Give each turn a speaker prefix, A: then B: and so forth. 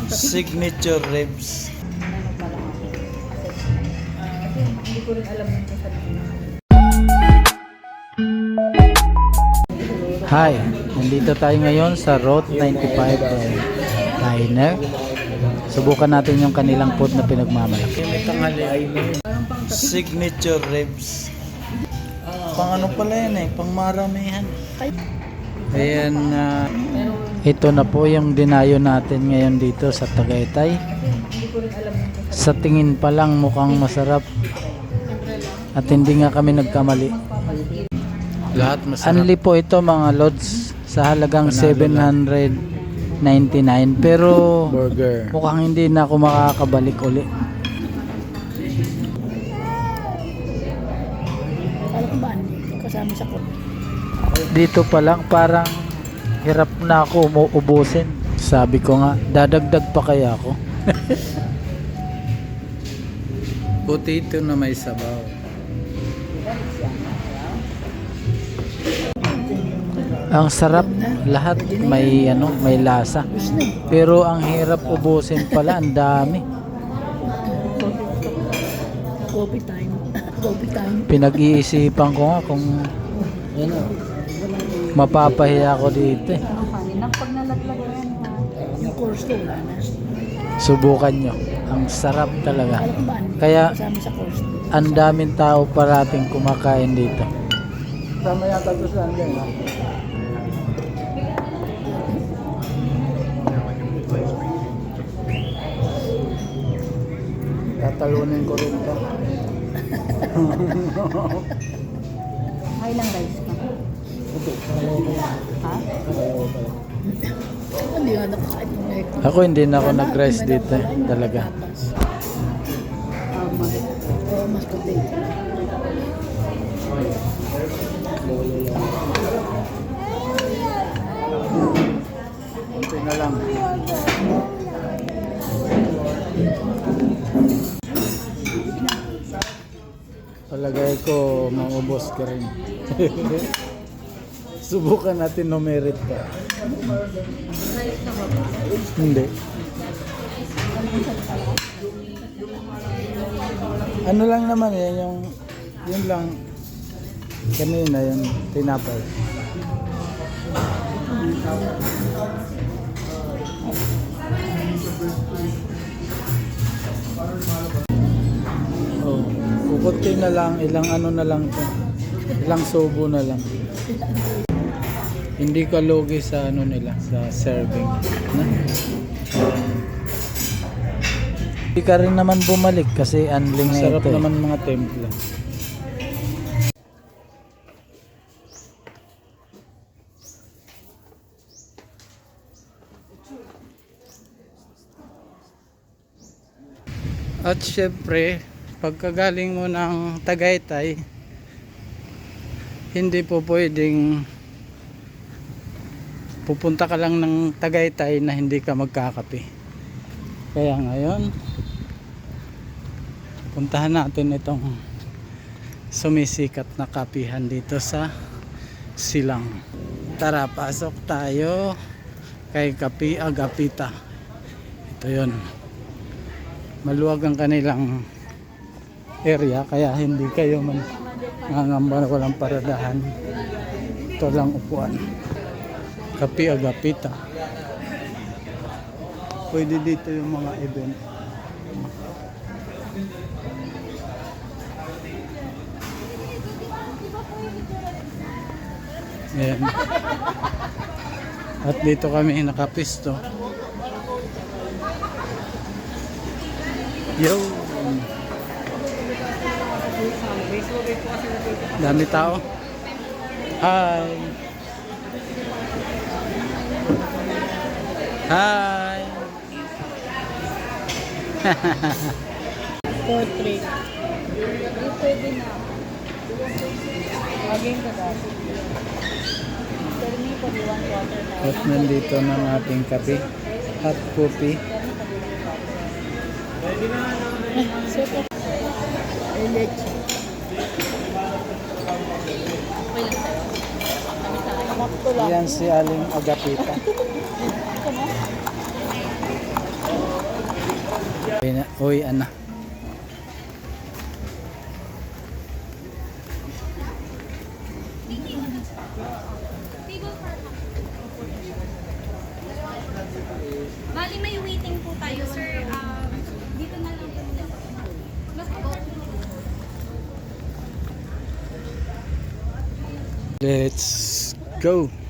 A: Signature ribs.
B: Ano pala assessment. Kasi hindi ko rin alam yung kasalanan.
A: Hi, nandito tayo ngayon sa Route 95 Diner. Subukan natin yung kanilang food na pinagmamalaki. May tanghalian. Signature ribs. Pang ano pala yan eh, pang maramihan. Ayan, ito na po yung dinayo natin ngayon dito sa Tagaytay. Sa tingin pa lang mukhang masarap. At hindi nga kami nagkamali. Lahat masarap. Anli po ito mga lods sa halagang 799 pero burger. Mukhang hindi na ako makakabalik uli.
B: Alam ko ba, kasama sa ko.
A: Dito pa lang parang hirap na ako umuubusin. Sabi ko nga, dadagdag pa kaya ako. Potato na may sabaw. Ang sarap, lahat may may lasa. Pero ang hirap ubusin pala, ang dami.
B: Coffee time. Coffee time.
A: Pinag-iisipan ko nga kung mapapahiya ako dito eh.
B: Pag nalaglag ko yan, yung course ko, wala na.
A: Subukan nyo. Ang sarap talaga.
B: Alam ko ba,
A: Kaya
B: kasama sa course.
A: ang daming tao parating kumakain dito. Sama yata ito sa hanggang ha? Tatalunin ko rin ito.
B: May ilang rice ka? Ha? Hindi nga nakakain ng rice.
A: Ako hindi na ako nag-rice dito talaga.
B: Mas potato.
A: Kunti na lang. Palagay ko maubos ka rin. Subukan natin no merit pa. Hindi. Ano lang naman yan, yun lang kanina yung tinapay. Oh, kukunti na lang, ilang ano na lang to. Ilang subo na lang. Hindi ka lugi sa ano nila, sa serving. Na? Hindi ka rin naman bumalik kasi unling na ito. Sarap naman mga templa. At syempre, pagkagaling mo ng Tagaytay, hindi po pwedeng pupunta ka lang ng Tagaytay na hindi ka magkakape. Kaya ngayon, puntahan natin itong sumisikat na kapihan dito sa Silang. Tara, pasok tayo kay Kapi Agapita. Ito yun. Maluwag ang kanilang area kaya hindi kayo mangangamba na walang paradahan. Ito lang upuan. Kapi Agapita. Pwede dito yung mga event. Ayan. At dito kami nakapisto. Yo. Dami tao. Hi. Hi.
B: Portrait. Hindi pwede na. Maging ka dati. Tell me kung you want water na.
A: At nandito ng ating kape. Hot coffee.
B: Super. Leche.
A: Yan si Aling Agapita. Uy, ana.
C: Bali, may waiting po tayo, sir. Dito na lang po.
A: Let's go.